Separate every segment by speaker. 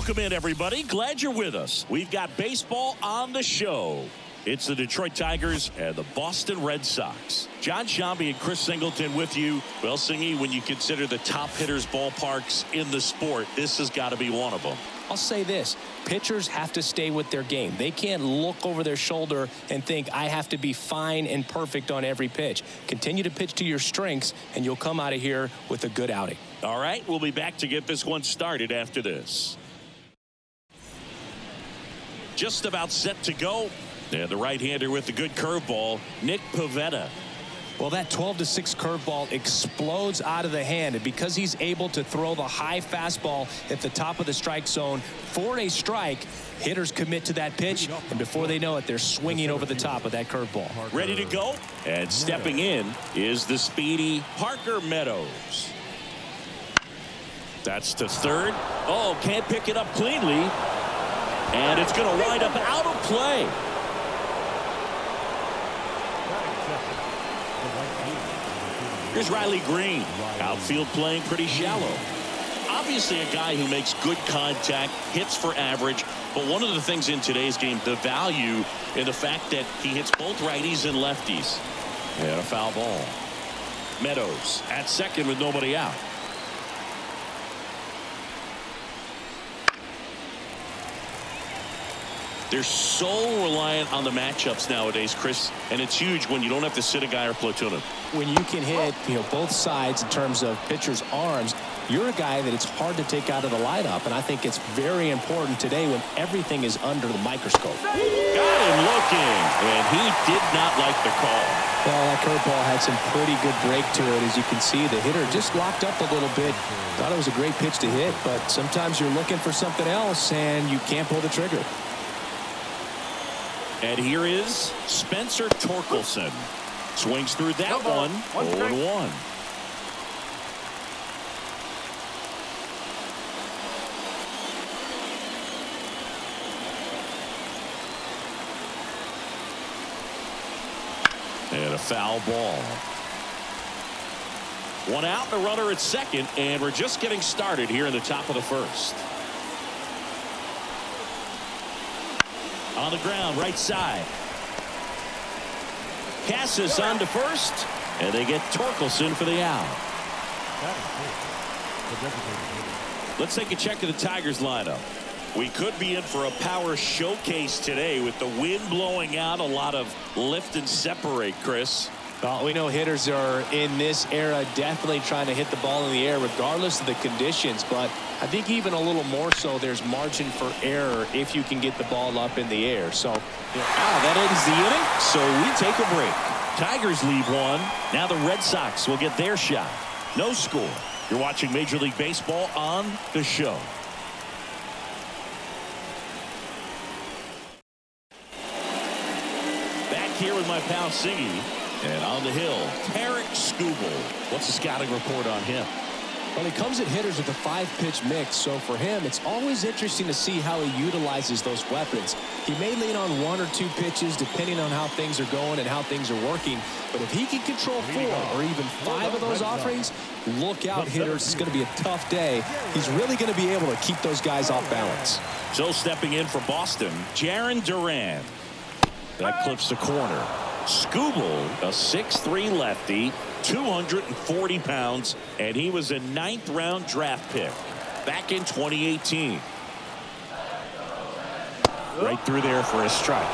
Speaker 1: Welcome in, everybody. Glad you're with us. We've got baseball on the show. It's the Detroit Tigers and the Boston Red Sox. John Shambi and Chris Singleton with you. Well, Singy, when you consider the top hitters ballparks in the sport, this has got to be one of them.
Speaker 2: I'll say this. Pitchers have to stay with their game. They can't look over their shoulder and think, I have to be fine and perfect on every pitch. Continue to pitch to your strengths, and you'll come out of here with a good outing.
Speaker 1: All right, we'll be back to get this one started after this. Just about set to go. And the right-hander with the good curveball, Nick Pivetta.
Speaker 2: Well, that 12-6 curveball explodes out of the hand, and because he's able to throw the high fastball at the top of the strike zone for a strike, hitters commit to that pitch, and before they know it, they're swinging over the top of that curveball.
Speaker 1: Ready to go, and stepping in is the speedy Parker Meadows. That's to third. Oh, can't pick it up cleanly, and it's going to wind up out of play. Here's Riley Green. Outfield playing pretty shallow. Obviously a guy who makes good contact, hits for average, but one of the things in today's game, the value in the fact that he hits both righties and lefties. And a foul ball. Meadows at second with nobody out. They're so reliant on the matchups nowadays, Chris, and it's huge when you don't have to sit a guy or platoon him.
Speaker 2: When you can hit, both sides in terms of pitchers' arms, you're a guy that it's hard to take out of the lineup, and I think it's very important today when everything is under the microscope.
Speaker 1: Got him looking, and he did not like the call.
Speaker 2: Well, that curveball had some pretty good break to it. As you can see, the hitter just locked up a little bit. Thought it was a great pitch to hit, but sometimes you're looking for something else, and you can't pull the trigger.
Speaker 1: And here is Spencer Torkelson. Swings through that one. 0-1. And a foul ball. One out, the runner at second, and we're just getting started here in the top of the first. On the ground, right side. Cassis on to first, and they get Torkelson for the out. Let's take a check of the Tigers lineup. We could be in for a power showcase today with the wind blowing out, a lot of lift and separate, Chris.
Speaker 2: Well, we know hitters are in this era definitely trying to hit the ball in the air regardless of the conditions, but I think even a little more so there's margin for error if you can get the ball up in the air. So
Speaker 1: that ends the inning, so we take a break. Tigers leave one. Now the Red Sox will get their shot. No score. You're watching Major League Baseball on the show. Back here with my pal Singy. And on the hill, Tarek Skubal. What's the scouting report on him?
Speaker 2: Well, he comes at hitters with a 5-pitch mix, so for him, it's always interesting to see how he utilizes those weapons. He may lean on 1 or 2 pitches depending on how things are going and how things are working, but if he can control 4 or even 5 of those offerings, look out, hitters. It's going to be a tough day. He's really going to be able to keep those guys off balance.
Speaker 1: So stepping in for Boston, Jarren Duran. That clips the corner. Skubal, a 6'3" lefty, 240 pounds, and he was a 9th-round draft pick back in 2018. Right through there for a strike.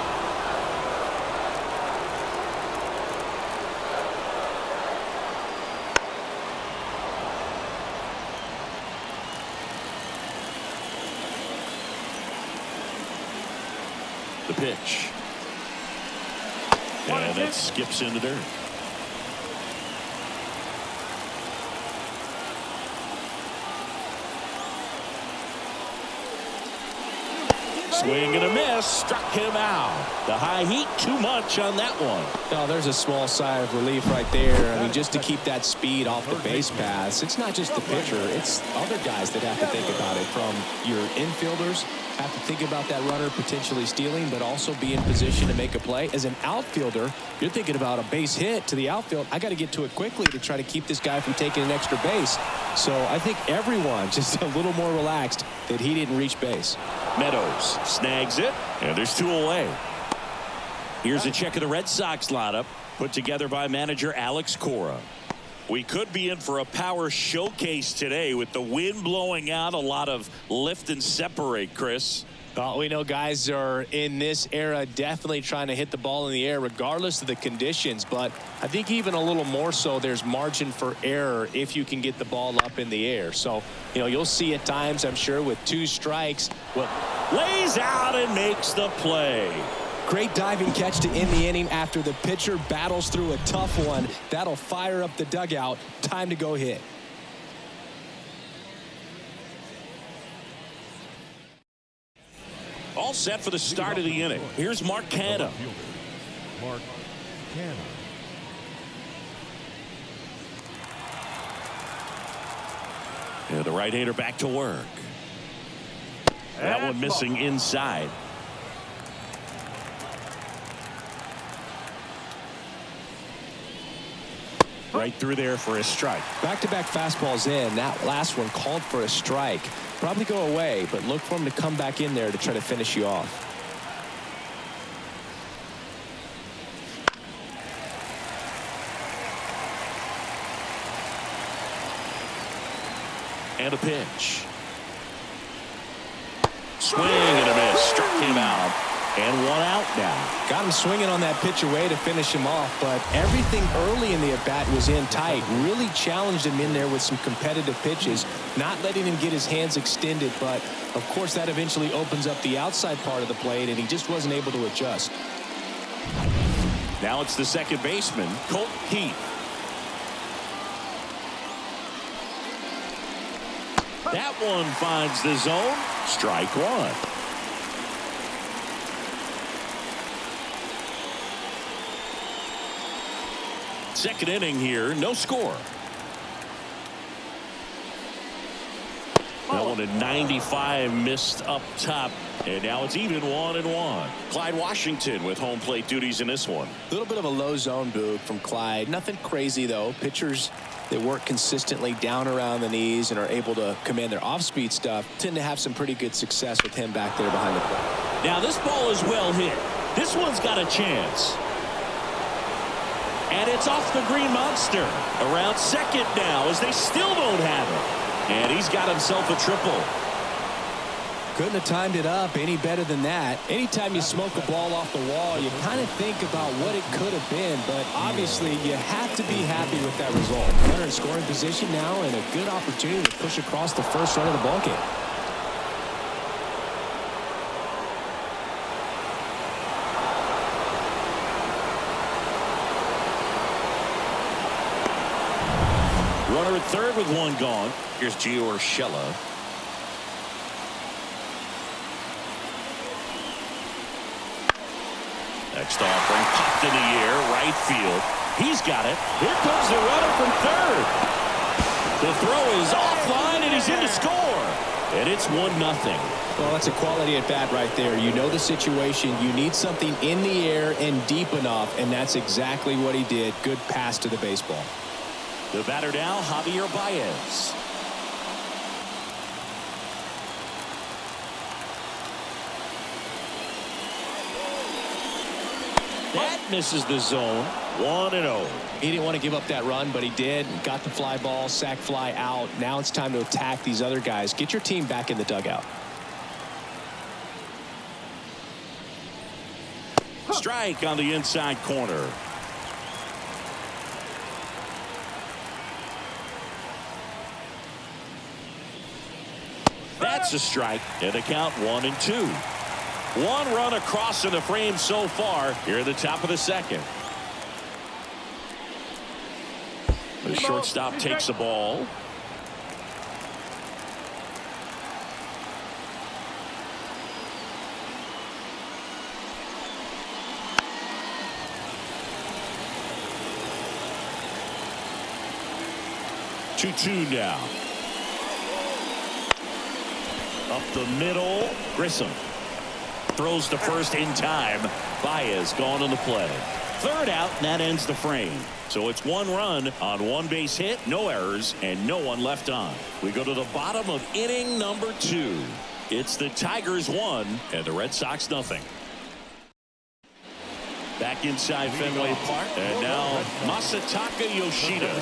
Speaker 1: The pitch. And that skips into dirt. Swing and a miss. Struck him out. The high heat, too much on that one.
Speaker 2: Oh, there's a small sigh of relief right there. I mean, just to keep that speed off the base paths. It's not just the pitcher. It's other guys that have to think about it. From your infielders, have to think about that runner potentially stealing, but also be in position to make a play. As an outfielder, you're thinking about a base hit to the outfield. I got to get to it quickly to try to keep this guy from taking an extra base. So I think everyone just a little more relaxed that he didn't reach base.
Speaker 1: Meadows snags it, and there's 2 away. Here's a check of the Red Sox lineup put together by manager Alex Cora. We could be in for a power showcase today with the wind blowing out, a lot of lift and separate, Chris.
Speaker 2: Well, we know guys are in this era definitely trying to hit the ball in the air regardless of the conditions, but I think even a little more so there's margin for error if you can get the ball up in the air. So, you know, you'll see at times, I'm sure, with 2 strikes.
Speaker 1: Well, lays out and makes the play.
Speaker 2: Great diving catch to end the inning after the pitcher battles through a tough one. That'll fire up the dugout. Time to go hit.
Speaker 1: All set for the start of the inning. Here's Mark Canha.
Speaker 3: Mark Canha.
Speaker 1: And the right-hander back to work. That one missing inside. Right through there for a strike.
Speaker 2: Back-to-back fastballs in. That last one called for a strike. Probably go away, but look for him to come back in there to try to finish you off.
Speaker 1: And a pitch. Swing and a miss. Struck him out. And 1 out now.
Speaker 2: Got him swinging on that pitch away to finish him off, but everything early in the at-bat was in tight. Really challenged him in there with some competitive pitches, not letting him get his hands extended, but of course that eventually opens up the outside part of the plate, and he just wasn't able to adjust.
Speaker 1: Now it's the second baseman, Colt Heath. That one finds the zone. Strike 1. Second inning here, no score. That one at 95 missed up top, and now it's even 1-1. Clyde Washington with home plate duties in this one.
Speaker 2: A little bit of a low zone boot from Clyde. Nothing crazy though. Pitchers that work consistently down around the knees and are able to command their off-speed stuff tend to have some pretty good success with him back there behind the plate.
Speaker 1: Now this ball is well hit. This one's got a chance. And it's off the green monster. Around second now as they still don't have it. And he's got himself a triple.
Speaker 2: Couldn't have timed it up any better than that. Anytime you smoke a ball off the wall, you kind of think about what it could have been, but obviously you have to be happy with that result. Runner in scoring position now and a good opportunity to push across the first run of the ball game.
Speaker 1: Runner at third with 1 gone. Here's Gio Urshela. Next offering popped in the air, right field. He's got it. Here comes the runner from third. The throw is offline and he's in to score. And it's 1-0.
Speaker 2: Well, that's a quality at bat right there. You know the situation. You need something in the air and deep enough, and that's exactly what he did. Good pass to the baseball.
Speaker 1: The batter now, Javier Baez. That misses the zone. 1-0.
Speaker 2: He didn't want to give up that run, but he did. Got the fly ball, sac fly out. Now it's time to attack these other guys. Get your team back in the dugout.
Speaker 1: Strike on the inside corner. That's a strike, and the count 1-2. 1 run across in the frame so far here at the top of the second. The shortstop takes the ball. 2-2 now. Up the middle. Grissom throws to first in time. Baez gone on the play. Third out, and that ends the frame. So it's 1 run on 1 base hit, no errors, and no one left on. We go to the bottom of inning number 2. It's the Tigers 1 and the Red Sox nothing. Back inside Fenway Park, and now Masataka Yoshida.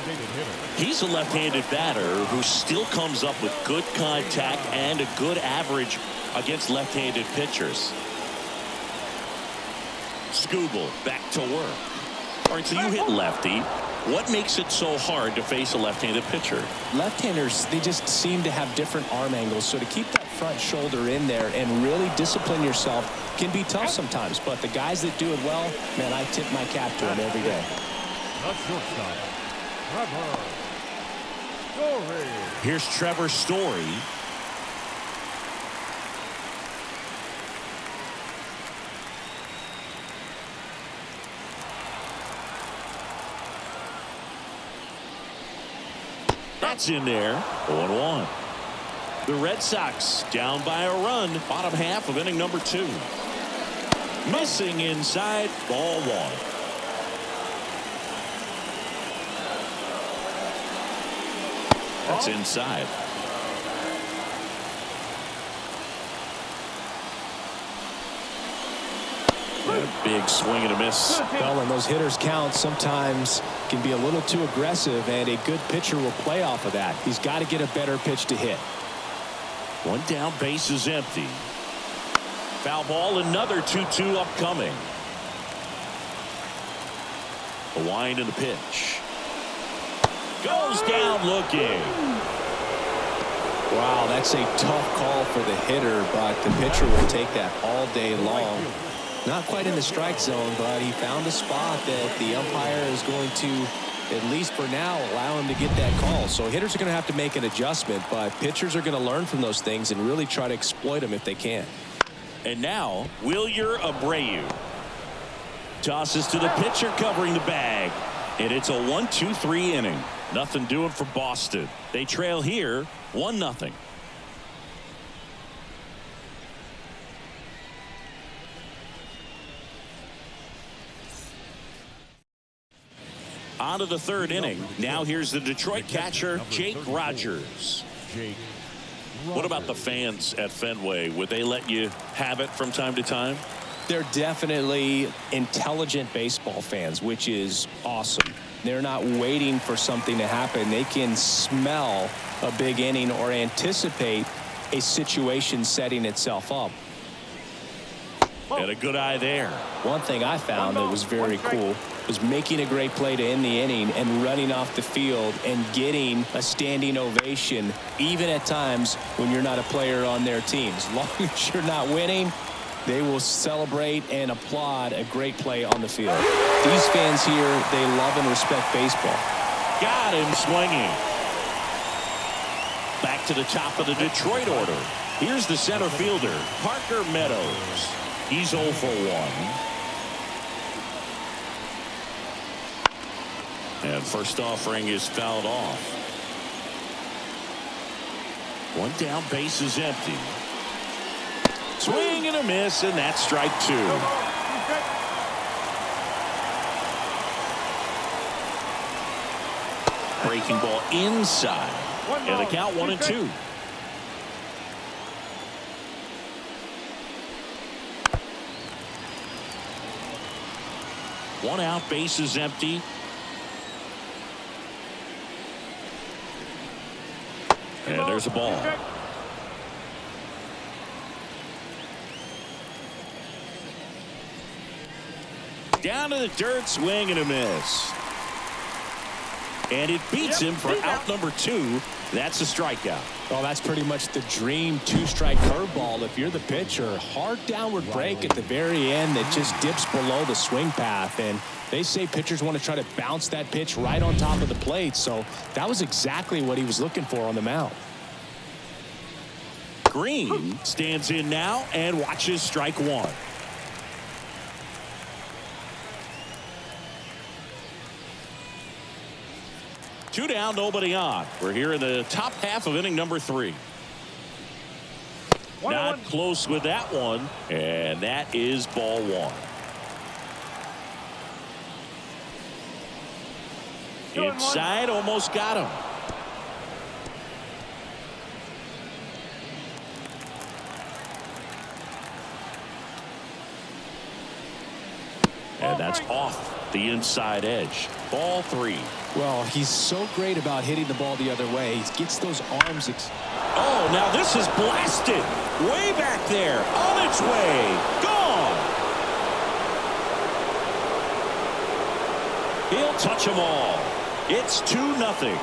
Speaker 1: He's a left-handed batter who still comes up with good contact and a good average against left-handed pitchers. Skubal back to work. All right, so you hit lefty. What makes it so hard to face a left-handed pitcher?
Speaker 2: Left-handers, they just seem to have different arm angles. So to keep that front shoulder in there and really discipline yourself can be tough sometimes. But the guys that do it well, man, I tip my cap to them every day.
Speaker 1: Here's Trevor Story. That's in there. 0-1. The Red Sox down by a run. Bottom half of inning number 2. Missing inside. Ball 1. That's inside. Big swing and a miss.
Speaker 2: Well, when those hitters count, sometimes can be a little too aggressive, and a good pitcher will play off of that. He's got to get a better pitch to hit.
Speaker 1: 1 down, base is empty. Foul ball, another 2-2 upcoming. A wind in the pitch. Goes down looking.
Speaker 2: Wow, that's a tough call for the hitter, but the pitcher will take that all day long. Not quite in the strike zone, but he found a spot that the umpire is going to, at least for now, allow him to get that call. So hitters are going to have to make an adjustment, but pitchers are going to learn from those things and really try to exploit them if they can.
Speaker 1: And now, Wilyer Abreu tosses to the pitcher covering the bag. And it's a 1-2-3 inning. Nothing doing for Boston. They trail here 1-0. On to the 3rd inning. Now here's the Detroit catcher, Jake Rogers. What about the fans at Fenway? Would they let you have it from time to time?
Speaker 2: They're definitely intelligent baseball fans, which is awesome. They're not waiting for something to happen. They can smell a big inning or anticipate a situation setting itself up.
Speaker 1: And a good eye there.
Speaker 2: One thing I found that was very cool was making a great play to end the inning and running off the field and getting a standing ovation, even at times when you're not a player on their team. As long as you're not winning, they will celebrate and applaud a great play on the field. These fans here, they love and respect baseball.
Speaker 1: Got him swinging. Back to the top of the Detroit order. Here's the center fielder, Parker Meadows. He's 0 for 1. And first offering is fouled off. 1 down, base is empty. Swing and a miss, and that's strike 2. Breaking ball inside. And the count 1-2. One out, base is empty. And there's a ball. Down to the dirt, swing and a miss. And it beats him for out number 2. That's a strikeout.
Speaker 2: Oh, that's pretty much the dream 2-strike curveball. If you're the pitcher, hard downward break at the very end that just dips below the swing path. And they say pitchers want to try to bounce that pitch right on top of the plate. So that was exactly what he was looking for on the mound.
Speaker 1: Green stands in now and watches strike 1. Two down, nobody on. We're here in the top half of inning number 3. Not close with that one, and that is ball 1. Inside, almost got him. And that's off the inside edge. Ball 3.
Speaker 2: Well, he's so great about hitting the ball the other way. He gets those arms.
Speaker 1: Oh, now this is blasted. Way back there. On its way. Gone. He'll touch them all. It's 2-0.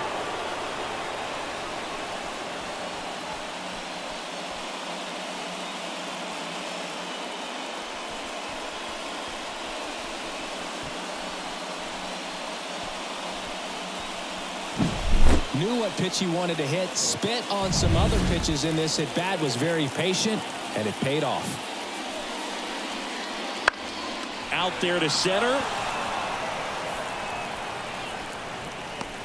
Speaker 2: Knew what pitch he wanted to hit. Spent on some other pitches in this at bat. Was very patient, and it paid off.
Speaker 1: Out there to center.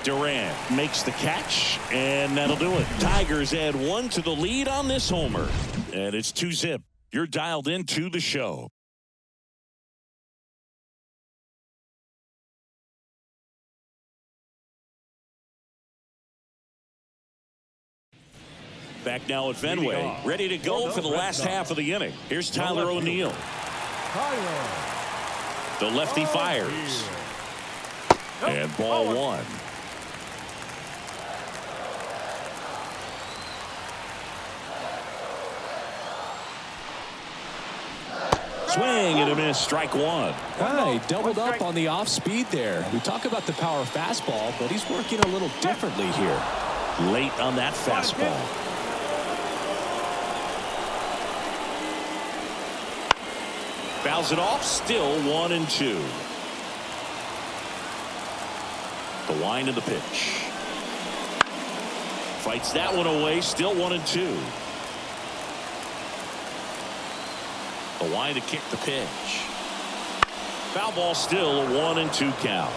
Speaker 1: Durant makes the catch, and that'll do it. Tigers add 1 to the lead on this homer, and it's 2-zip. You're dialed into the show. Back now at Fenway, ready to go for the last half of the inning. Here's Tyler O'Neill. The lefty fires. And ball 1. Swing and a miss, strike 1.
Speaker 2: He doubled up on the off speed there. We talk about the power fastball, but he's working a little differently here.
Speaker 1: Late on that fastball. Fouls it off, still 1-2. The wind of the pitch. Fights that one away, still 1-2. The wind to kick the pitch. Foul ball, still a 1-2 count.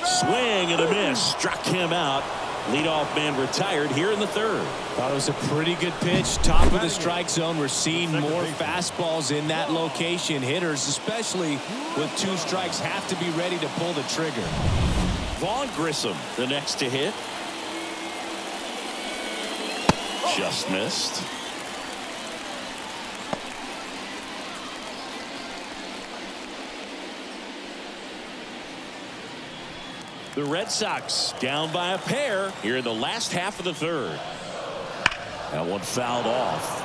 Speaker 1: Swing and a miss, struck him out. Leadoff man retired here in the 3rd.
Speaker 2: Thought it was a pretty good pitch. Top of the strike zone. We're seeing more fastballs in that location. Hitters, especially with 2 strikes, have to be ready to pull the trigger.
Speaker 1: Vaughn Grissom, the next to hit. Just missed. The Red Sox down by a pair here in the last half of the 3rd. That one fouled off.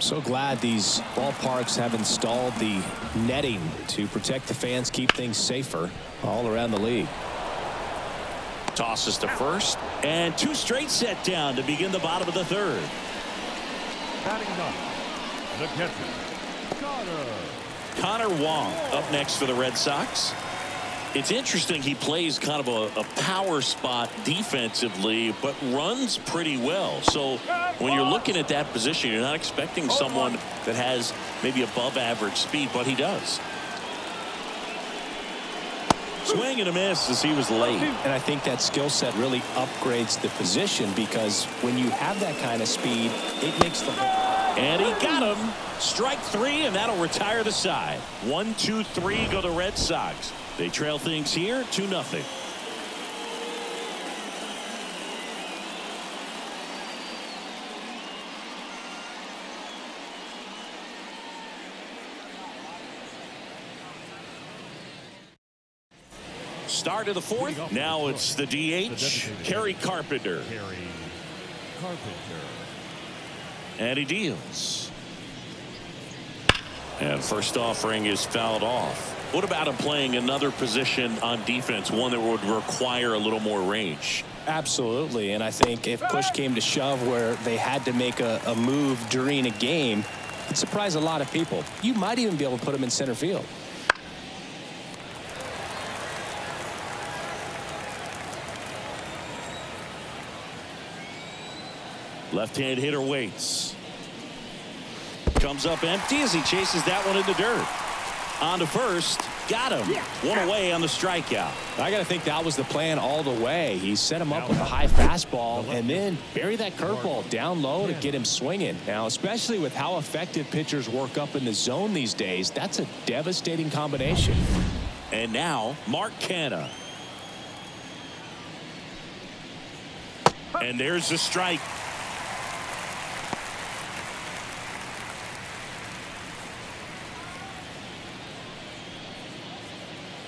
Speaker 2: So glad these ballparks have installed the netting to protect the fans, keep things safer all around the league.
Speaker 1: Tosses to first, and 2 straight set down to begin the bottom of the 3rd.
Speaker 3: The catcher,
Speaker 1: Connor Wong up next for the Red Sox. It's interesting, he plays kind of a power spot defensively, but runs pretty well. So when you're looking at that position, you're not expecting someone that has maybe above average speed, but he does. Swing and a miss as he was late.
Speaker 2: And I think that skill set really upgrades the position, because when you have that kind of speed, it makes the...
Speaker 1: And he got him. Strike 3, and that'll retire the side. 1, 2, 3 go the Red Sox. They trail things here 2-0. Start of the 4th. Now it's the DH, Kerry Carpenter. And he deals. And first offering is fouled off. What about him playing another position on defense, one that would require a little more range?
Speaker 2: Absolutely, and I think if push came to shove where they had to make a move during a game, it'd surprise a lot of people. You might even be able to put him in center field.
Speaker 1: Left-hand hitter waits. Comes up empty as he chases that one in the dirt. On to first. Got him. One away on the strikeout.
Speaker 2: I got to think that was the plan all the way. He set him up with a high fastball and then bury that curveball down low to get him swinging. Now, especially with how effective pitchers work up in the zone these days, that's a devastating combination.
Speaker 1: And now, Mark Canha. And there's the strike.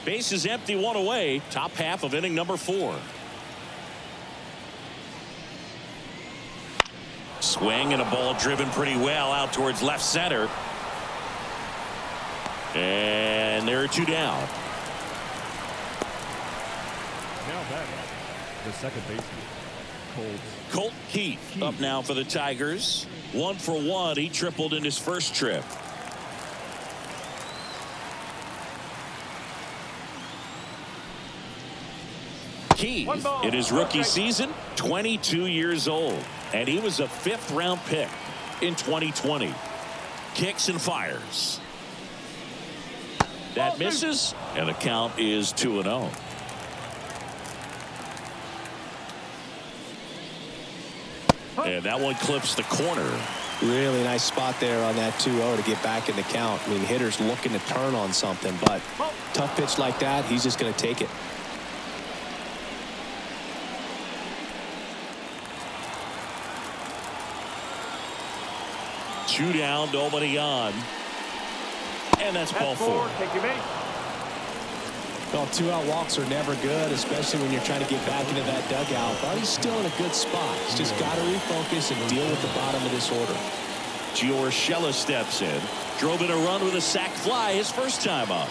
Speaker 1: Base is empty, one away. Top half of inning number 4. Swing and a ball driven pretty well out towards left center. And there are 2 down.
Speaker 3: Now back, the second baseman,
Speaker 1: Colt Keith up now for the Tigers. 1 for 1. He tripled in his first trip. Keith in his rookie season, 22 years old, and he was a 5th-round pick in 2020. Kicks and fires. That misses, and the count is 2-0. And that one clips the corner.
Speaker 2: Really nice spot there on that 2-0 to get back in the count. I mean, hitters looking to turn on something, but tough pitch like that, he's just going to take it.
Speaker 1: Two down, nobody on. And that's ball 4.
Speaker 4: Take your base.
Speaker 2: Well, 2-out walks are never good, especially when you're trying to get back into that dugout. But he's still in a good spot. He's just got to refocus and deal with the bottom of this order.
Speaker 1: Giorgella steps in. Drove in a run with a sac fly his first time up.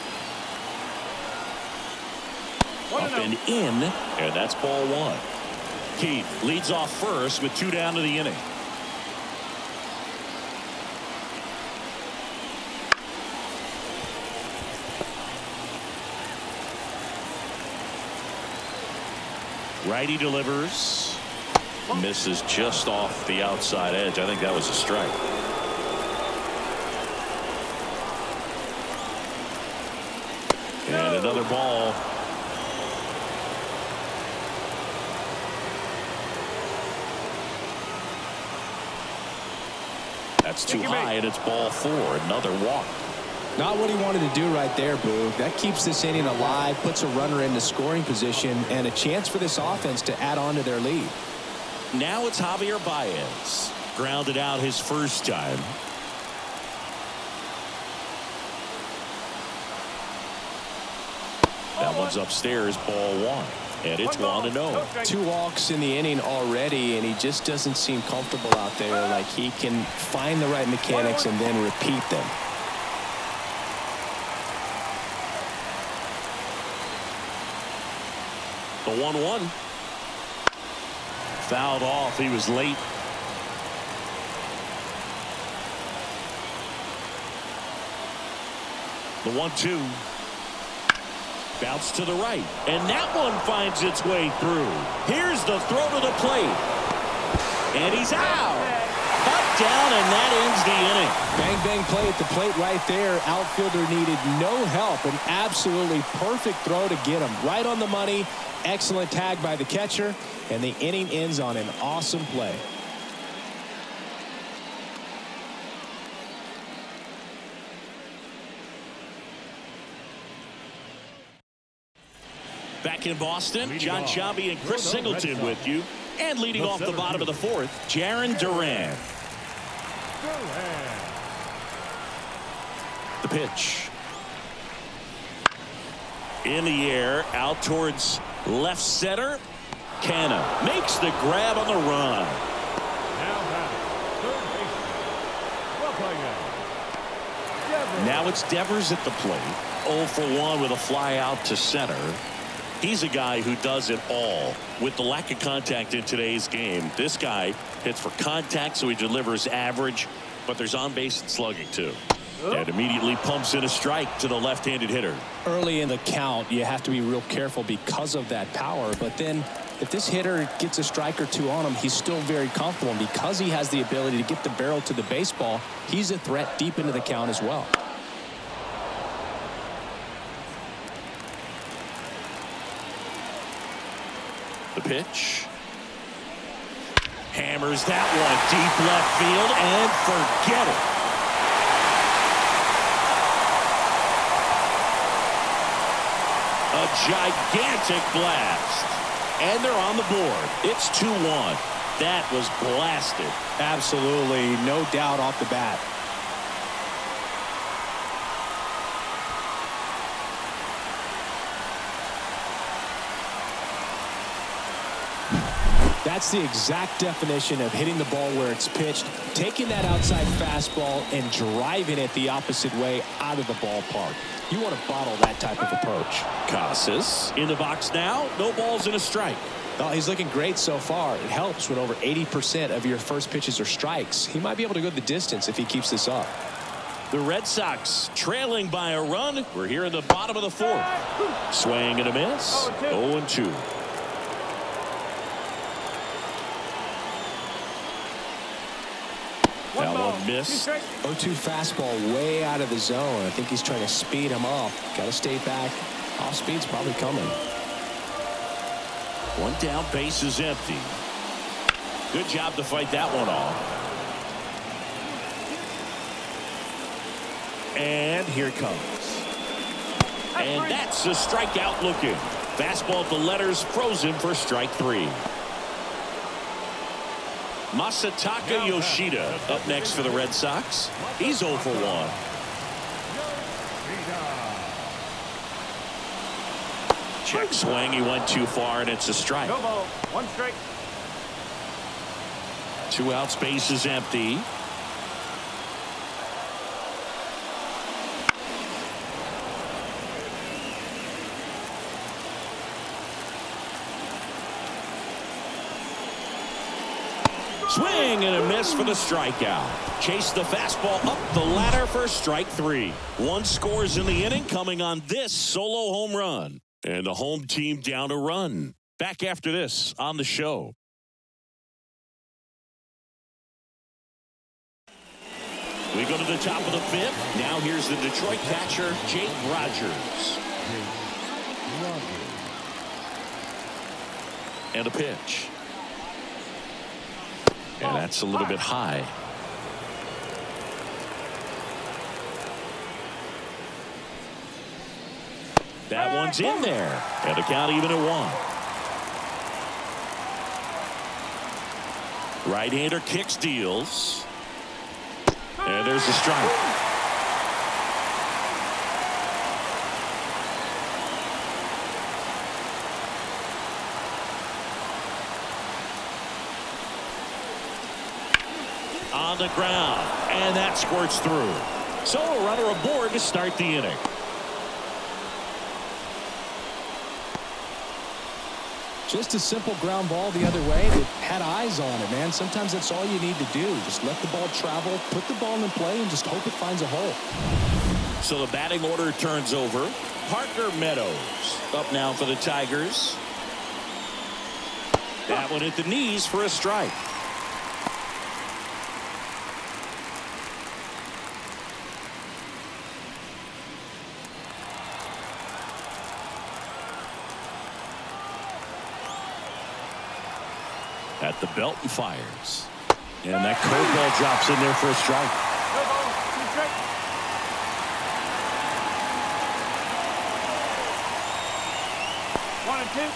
Speaker 1: Up and in, and that's ball 1. Keith leads off first with 2 down to the inning. Righty delivers. Misses just off the outside edge. I think that was a strike. And another ball. That's too high, and it's ball 4. Another walk.
Speaker 2: Not what he wanted to do right there, Boog. That keeps this inning alive, puts a runner into scoring position, and a chance for this offense to add on to their lead.
Speaker 1: Now it's Javier Baez. Grounded out his first time. That one's upstairs, ball 1. And it's 1-0.
Speaker 2: 2 walks in the inning already, and he just doesn't seem comfortable out there. Like he can find the right mechanics and then repeat them.
Speaker 1: The 1-1. Fouled off. He was late. The 1-2. Bounce to the right. And that one finds its way through. Here's the throw to the plate. And he's out. Cut down, and that ends the inning.
Speaker 2: Bang, bang play at the plate right there. Outfielder needed no help. An absolutely perfect throw to get him. Right on the money. Excellent tag by the catcher. And the inning ends on an awesome play.
Speaker 1: Back in Boston, John Sciambi and Chris Singleton with you. And leading off the bottom of the 4th, Jarren Duran. The pitch. In the air, out towards left center. Canha makes the grab on the run. Now it's Devers at the plate. 0 for 1 with a fly out to center. He's a guy who does it all. With the lack of contact in today's game, this guy hits for contact, so he delivers average, but there's on base and slugging too. And immediately pumps in a strike to the left-handed hitter.
Speaker 2: Early in the count, you have to be real careful because of that power. But then if this hitter gets a strike or 2 on him, he's still very comfortable. And because he has the ability to get the barrel to the baseball, he's a threat deep into the count as well.
Speaker 1: The pitch. Hammers that one deep left field and forget it. A gigantic blast. And they're on the board. It's 2-1. That was blasted.
Speaker 2: Absolutely, no doubt off the bat. That's the exact definition of hitting the ball where it's pitched, taking that outside fastball and driving it the opposite way out of the ballpark. You want to bottle that type of approach.
Speaker 1: Casas in the box now. No balls and a strike.
Speaker 2: Oh, he's looking great so far. It helps when over 80% of your first pitches are strikes. He might be able to go the distance if he keeps this up.
Speaker 1: The Red Sox trailing by a run. We're here in the bottom of the fourth. Swing and a miss. 0-2. That one missed.
Speaker 2: 0-2 fastball way out of the zone. I think he's trying to speed him up. Got to stay back. Off speed's probably coming.
Speaker 1: One down, base is empty. Good job to fight that one off. And here it comes. And that's a strikeout looking. Fastball at the letters, frozen for strike 3. Masataka Yoshida up next for the Red Sox. He's 0 for 1. Check swing. He went too far, and it's a strike.
Speaker 4: No ball. 1 strike.
Speaker 1: 2 outs, base is empty. Swing and a miss for the strikeout. Chase the fastball up the ladder for strike 3. 1 scores in the inning, coming on this solo home run. And the home team down a run. Back after this on the show. We go to the top of the 5th. Now here's the Detroit catcher, Jake Rogers. And a pitch. And that's a little bit high. That one's in there. And the count even at 1. Right-hander kicks, deals. And there's a strike. On the ground. And that squirts through. So a runner aboard to start the inning.
Speaker 2: Just a simple ground ball the other way that had eyes on it, man. Sometimes that's all you need to do. Just let the ball travel, put the ball in play, and just hope it finds a hole.
Speaker 1: So the batting order turns over. Parker Meadows up now for the Tigers. That one at the knees for a strike. At the belt and fires. And that curveball drops in there for a strike.
Speaker 4: No ball. 2 strike. One and two.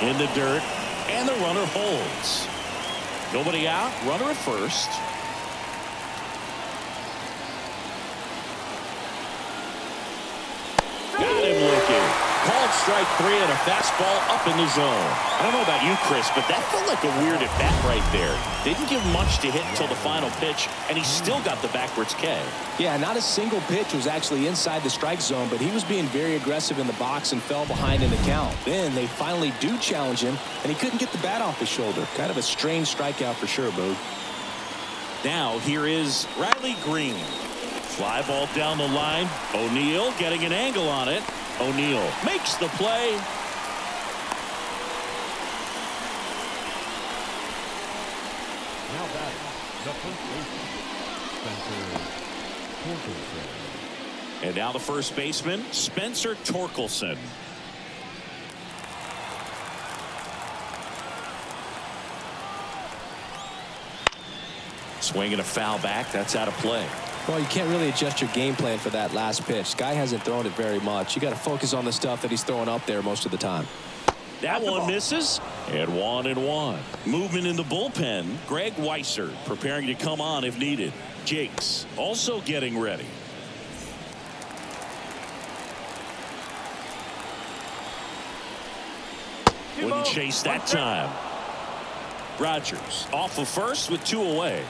Speaker 1: In the dirt. And the runner holds. Nobody out. Runner at first. Got him looking. Called strike 3 and a fastball up in the zone. I don't know about you, Chris, but that felt like a weird at bat right there. Didn't give much to hit until the final pitch, and he still got the backwards K.
Speaker 2: Yeah, not a single pitch was actually inside the strike zone, but he was being very aggressive in the box and fell behind in the count. Then they finally do challenge him, and he couldn't get the bat off his shoulder. Kind of a strange strikeout for sure, Boog.
Speaker 1: Now here is Riley Green. Fly ball down the line. O'Neill getting an angle on it. O'Neill makes the play.
Speaker 3: Now batting, the first baseman, Spencer Torkelson.
Speaker 1: And now the first baseman, Spencer Torkelson. Swinging a foul back. That's out of play.
Speaker 2: Well, you can't really adjust your game plan for that last pitch. Guy hasn't thrown it very much. You got to focus on the stuff that he's throwing up there most of the time.
Speaker 1: That one misses. And 1-1. Movement in the bullpen. Greg Weiser preparing to come on if needed. Jakes also getting ready. Wouldn't chase that time. Rogers off of first with 2 away.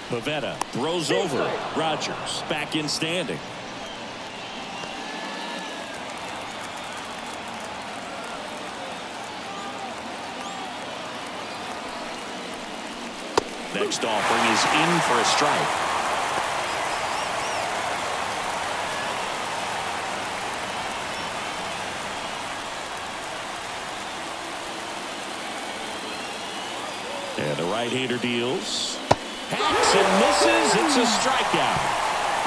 Speaker 1: Pivetta throws over. Rogers back in standing. Next offering is in for a strike. And the right-hander deals. Hacks and misses. It's a strikeout.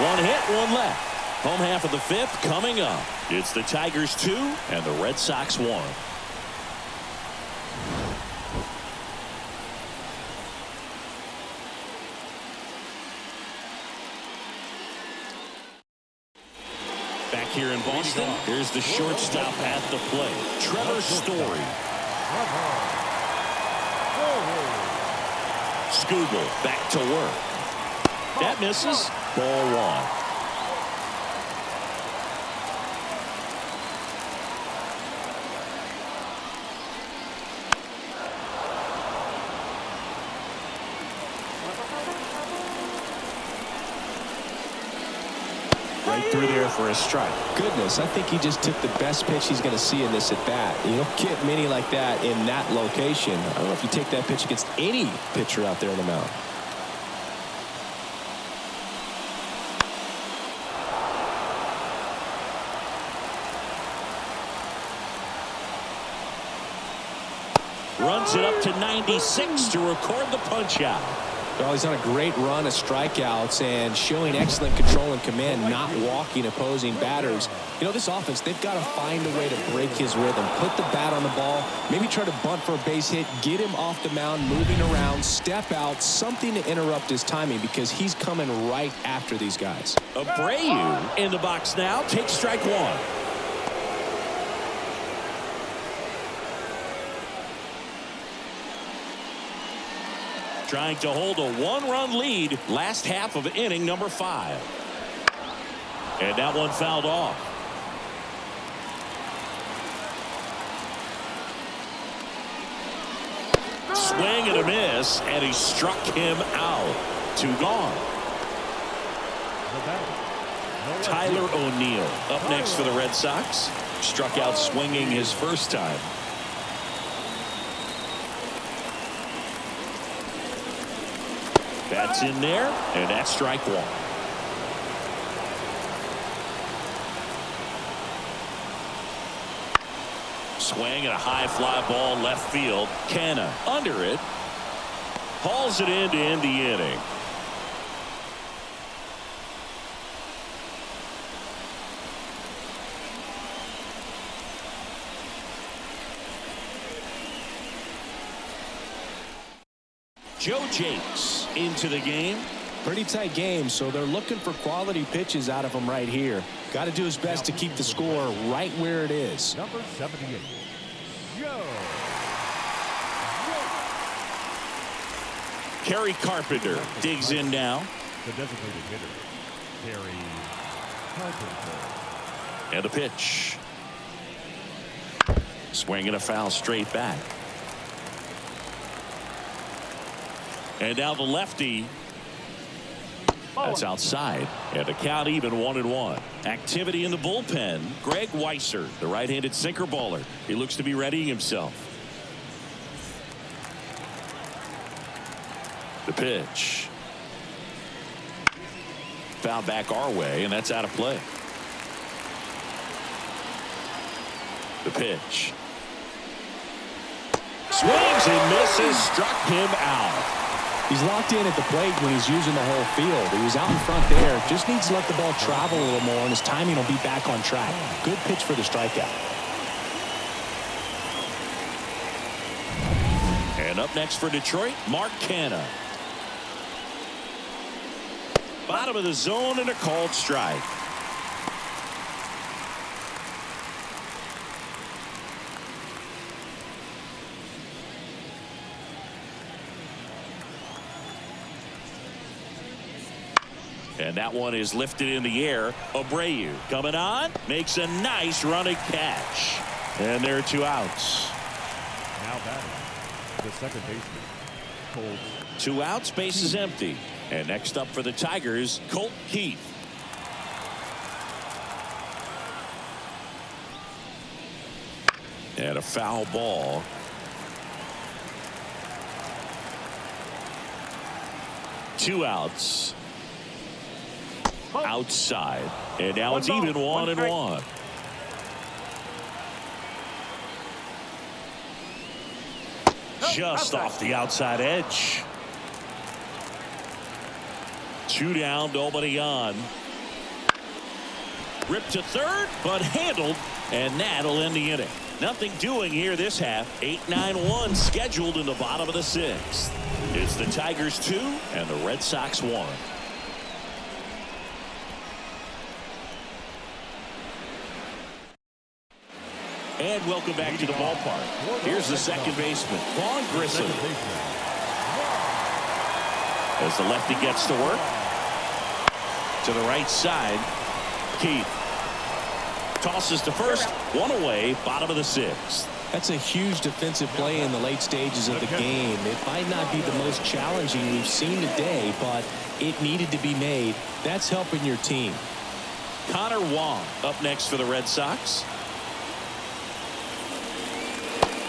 Speaker 1: 1 hit, 1 left. Home half of the 5th coming up. It's the Tigers 2 and the Red Sox 1. Back here in Boston, here's the shortstop at the plate, Trevor Story. Skubal back to work. That misses. Ball 1. Right through there for a strike.
Speaker 2: Goodness, I think he just took the best pitch he's going to see in this at bat. You don't get many like that in that location. I don't know if you take that pitch against any pitcher out there on the mound.
Speaker 1: Runs it up to 96 to record the punch out.
Speaker 2: Well, he's on a great run of strikeouts and showing excellent control and command, not walking opposing batters. You know, this offense, they've got to find a way to break his rhythm, put the bat on the ball, maybe try to bunt for a base hit, get him off the mound, moving around, step out, something to interrupt his timing because he's coming right after these guys.
Speaker 1: Abreu in the box now. Takes strike 1. Trying to hold a 1-run lead last half of inning number 5. And that one fouled off. Swing and a miss, and he struck him out. 2 gone. Tyler O'Neill up next for the Red Sox. Struck out swinging his first time. That's in there, and that's strike 1. Swing and a high fly ball left field. Canna under it. Hauls it in to end the inning. Joe Jakes into the game.
Speaker 2: Pretty tight game, so they're looking for quality pitches out of him right here. Got to do his best to keep the score right where it is.
Speaker 3: Number 78, Joe.
Speaker 1: Kerry Carpenter digs in now.
Speaker 3: The designated hitter, Kerry Carpenter.
Speaker 1: And a pitch. Swing and a foul straight back. And now the lefty. That's outside. And the count even 1-1. Activity in the bullpen. Greg Weiser, the right-handed sinker baller. He looks to be readying himself. The pitch. Foul back our way, and that's out of play. The pitch. Swings and misses. Struck him out.
Speaker 2: He's locked in at the plate when he's using the whole field. He was out in front there. Just needs to let the ball travel a little more, and his timing will be back on track. Good pitch for the strikeout.
Speaker 1: And up next for Detroit, Mark Canna. Bottom of the zone and a called strike. And that one is lifted in the air. Abreu coming on, makes a nice running catch. And there are 2 outs.
Speaker 3: Now batting, the second baseman, Cole.
Speaker 1: 2 outs, base is empty. And next up for the Tigers, Colt Keith. And a foul ball. Two outs. Outside. And now it's even 1-1. Just off the outside edge. 2 down, nobody on. Ripped to third, but handled, and that'll end the inning. Nothing doing here this half. 8-9-1 scheduled in the bottom of the 6th. It's the Tigers 2 and the Red Sox 1. And welcome back to the ballpark. Here's the second baseman, Vaughn Grissom. As the lefty gets to work. To the right side, Keith. Tosses to first, 1 away, bottom of the 6th.
Speaker 2: That's a huge defensive play in the late stages of the game. It might not be the most challenging we've seen today, but it needed to be made. That's helping your team.
Speaker 1: Connor Wong up next for the Red Sox.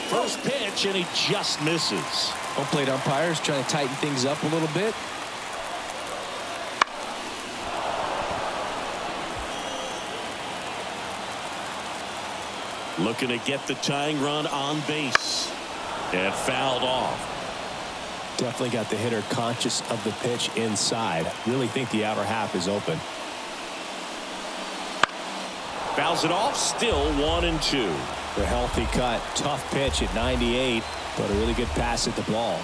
Speaker 1: First pitch, and he just misses.
Speaker 2: Home plate umpires trying to tighten things up a little bit.
Speaker 1: Looking to get the tying run on base. And fouled off.
Speaker 2: Definitely got the hitter conscious of the pitch inside. Really think the outer half is open.
Speaker 1: Fouls it off, still 1-2.
Speaker 2: The healthy cut, tough pitch at 98, but a really good pass at the ball.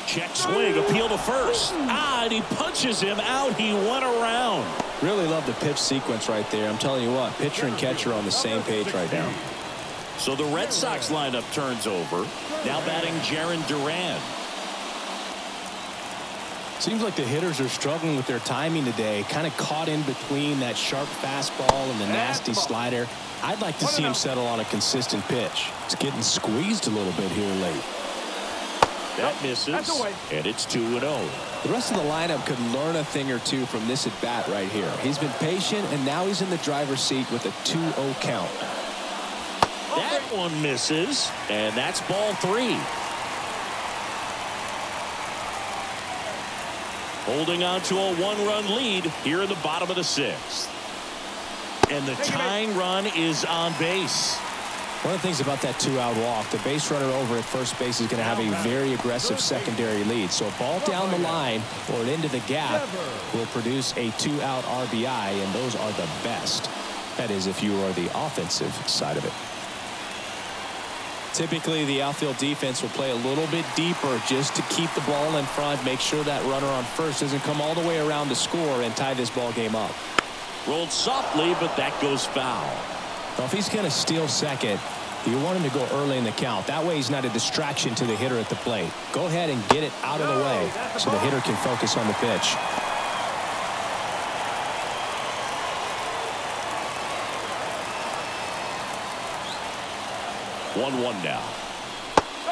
Speaker 1: Check swing, appeal to first. And he punches him out. He went around.
Speaker 2: Really love the pitch sequence right there. I'm telling you what, pitcher and catcher on the same page right now.
Speaker 1: So the Red Sox lineup turns over. Now batting Jarren Duran.
Speaker 2: Seems like the hitters are struggling with their timing today. Kind of caught in between that sharp fastball and the nasty slider. I'd like to see him settle on a consistent pitch. It's getting squeezed a little bit here late.
Speaker 1: That misses, and it's 2-0.
Speaker 2: The rest of the lineup could learn a thing or two from this at bat right here. He's been patient, and now he's in the driver's seat with a 2-0 count.
Speaker 1: That one misses, and that's ball 3. Holding on to a 1-run lead here in the bottom of the 6th. And the tying run is on base.
Speaker 2: One of the things about that 2-out walk, the base runner over at first base is going to have a very aggressive secondary lead. So a ball down the line or into the gap will produce a 2-out RBI, and those are the best. That is, if you are the offensive side of it. Typically, the outfield defense will play a little bit deeper just to keep the ball in front, make sure that runner on first doesn't come all the way around to score and tie this ball game up.
Speaker 1: Rolled softly, but that goes foul.
Speaker 2: Well, if he's going to steal second, you want him to go early in the count. That way he's not a distraction to the hitter at the plate. Go ahead and get it out of the way so the hitter can focus on the pitch.
Speaker 1: One now.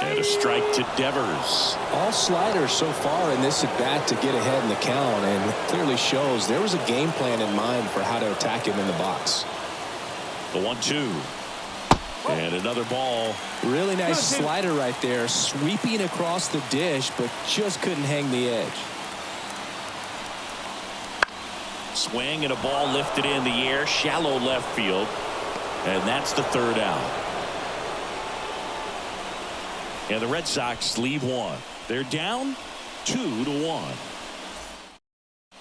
Speaker 1: And a strike to Devers.
Speaker 2: All sliders so far in this at bat to get ahead in the count, and it clearly shows there was a game plan in mind for how to attack him in the box.
Speaker 1: The 1-2. And another ball.
Speaker 2: Really nice slider right there, sweeping across the dish, but just couldn't hang the edge.
Speaker 1: Swing and a ball lifted in the air, shallow left field. And that's the 3rd out. And the Red Sox lead 1. They're down 2-1.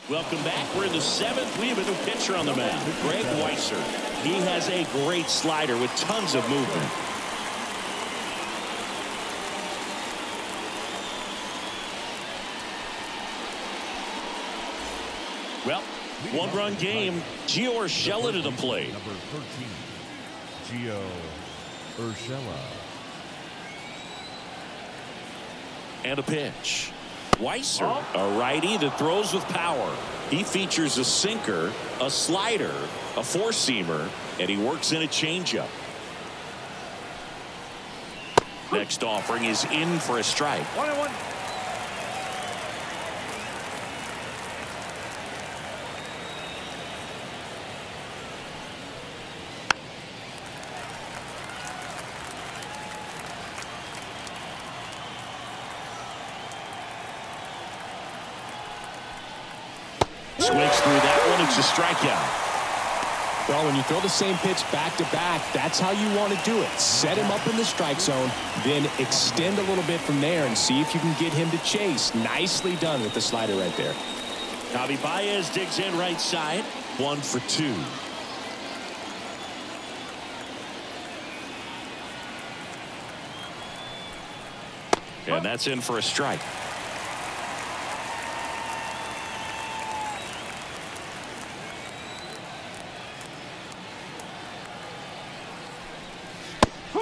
Speaker 1: Welcome back. We're in the 7th. We have a new pitcher on the mound, Greg Weisser. He has a great slider with tons of movement. Well, one-run game. Gio Urshela to the plate.
Speaker 3: Number 13, Gio Urshela.
Speaker 1: And a pitch. Weiser, a righty that throws with power. He features a sinker, a slider, a four-seamer, and he works in a changeup. Next offering is in for a strike.
Speaker 4: 1-1.
Speaker 1: Swings through that one. It's a strikeout.
Speaker 2: Well, when you throw the same pitch back to back, that's how you want to do it. Set him up in the strike zone, then extend a little bit from there and see if you can get him to chase. Nicely done with the slider right there.
Speaker 1: Javi Baez digs in right side. 1 for 2. And that's in for a strike.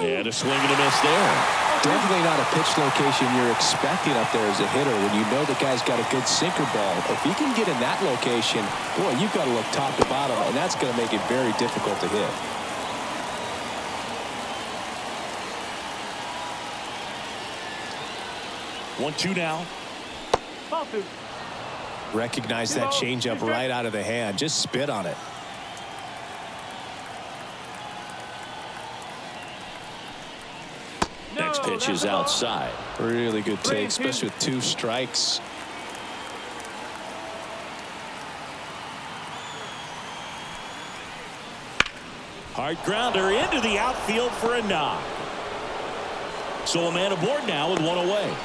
Speaker 1: And a swing and a miss there.
Speaker 2: Definitely not a pitch location you're expecting up there as a hitter when you know the guy's got a good sinker ball. If he can get in that location, boy, you've got to look top to bottom, and that's going to make it very difficult to hit.
Speaker 1: One, two now.
Speaker 4: Ball 2.
Speaker 2: Recognize that changeup right out of the hand. Just spit on it.
Speaker 1: Next pitch is outside.
Speaker 2: Really good take, especially with 2 strikes.
Speaker 1: Hard grounder into the outfield for a knock. So a man aboard now with 1 away.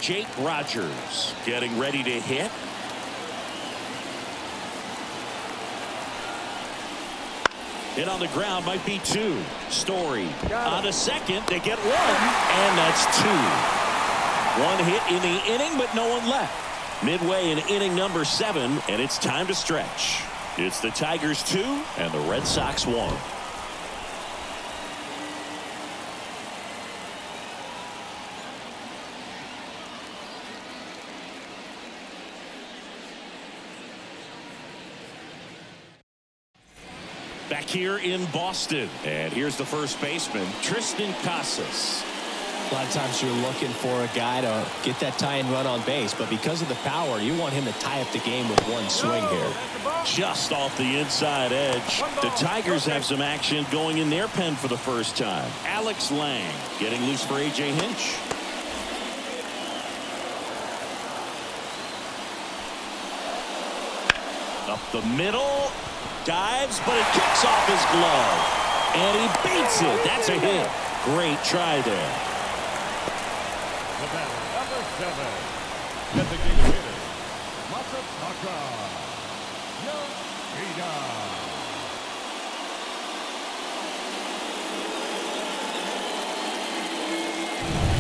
Speaker 1: Jake Rogers getting ready to hit. Hit on the ground might be 2. Story on a second. They get 1, and that's 2. 1 hit in the inning, but no one left. Midway in inning number 7, and it's time to stretch. It's the Tigers 2 and the Red Sox 1. Back here in Boston, and here's the first baseman, Tristan Casas.
Speaker 2: A lot of times you're looking for a guy to get that tying run on base, but because of the power, you want him to tie up the game with 1 swing here.
Speaker 1: Just off the inside edge. The Tigers have some action going in their pen for the first time. Alex Lang getting loose for A.J. Hinch. Up the middle. Dives, but it kicks off his glove. And he beats it. That's a hit. Great try there.
Speaker 3: The batter, number 7, designated hitter, Masataka Yoshida.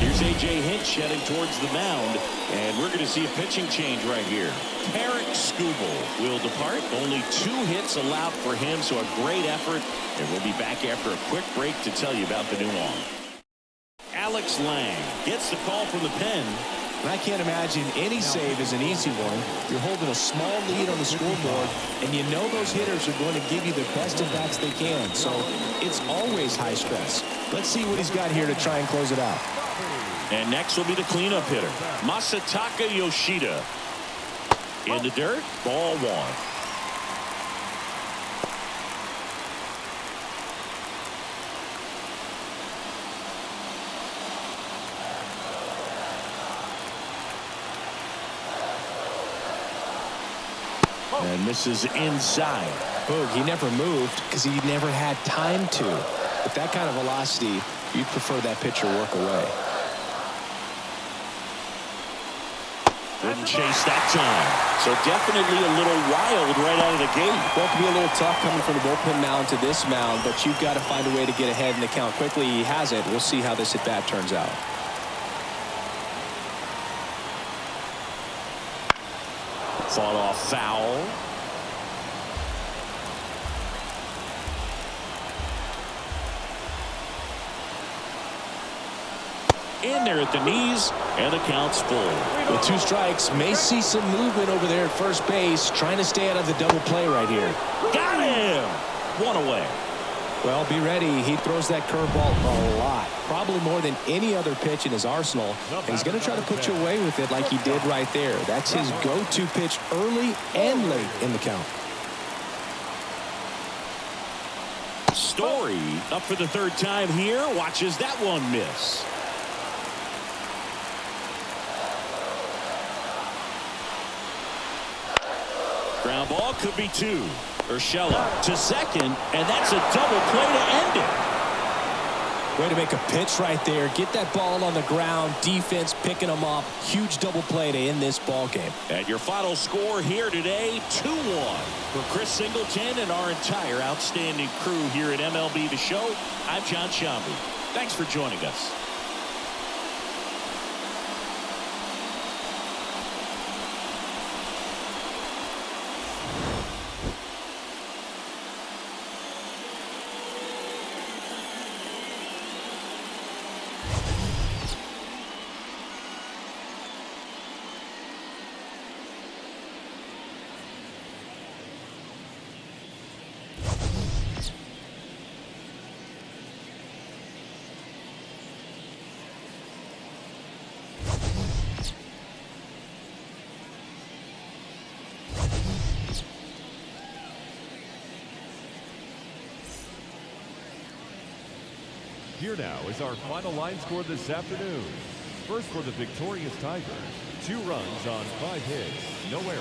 Speaker 1: Here's A.J. Hinch heading towards the mound, and we're going to see a pitching change right here. Tarek Skubal will depart. Only 2 hits allowed for him, so a great effort, and we'll be back after a quick break to tell you about the new arm. Alex Lang gets the call from the pen.
Speaker 2: And I can't imagine any save is an easy one. You're holding a small lead on the scoreboard, and you know those hitters are going to give you the best at-bats they can. So it's always high stress. Let's see what he's got here to try and close it out.
Speaker 1: And next will be the cleanup hitter, Masataka Yoshida. In the dirt, ball 1. And misses inside.
Speaker 2: Boog, he never moved because he never had time to. With that kind of velocity, you'd prefer that pitcher work away.
Speaker 1: Wouldn't chase that time. So definitely a little wild right out of the gate.
Speaker 2: Well, it can be a little tough coming from the bullpen mound to this mound, but you've got to find a way to get ahead in the count quickly. He has it. We'll see how this at-bat turns out.
Speaker 1: Fought off foul. In there at the knees, and the count's full.
Speaker 2: With 2 strikes, may see some movement over there at first base, trying to stay out of the double play right here.
Speaker 1: Got him! 1 away.
Speaker 2: Well, be ready. He throws that curveball a lot, probably more than any other pitch in his arsenal. And he's going to try to put you away with it like he did right there. That's his go-to pitch early and late in the count.
Speaker 1: Story up for the 3rd time here. Watches that one miss. Ground ball could be 2. Urshela to second, and that's a double play to end it.
Speaker 2: Way to make a pitch right there. Get that ball on the ground. Defense picking them up. Huge double play to end this ball game.
Speaker 1: And your final score here today, 2-1. For Chris Singleton and our entire outstanding crew here at MLB The Show, I'm John Shambi. Thanks for joining us.
Speaker 3: Here now is our final line score this afternoon. First for the victorious Tigers, 2 runs on 5 hits, no errors.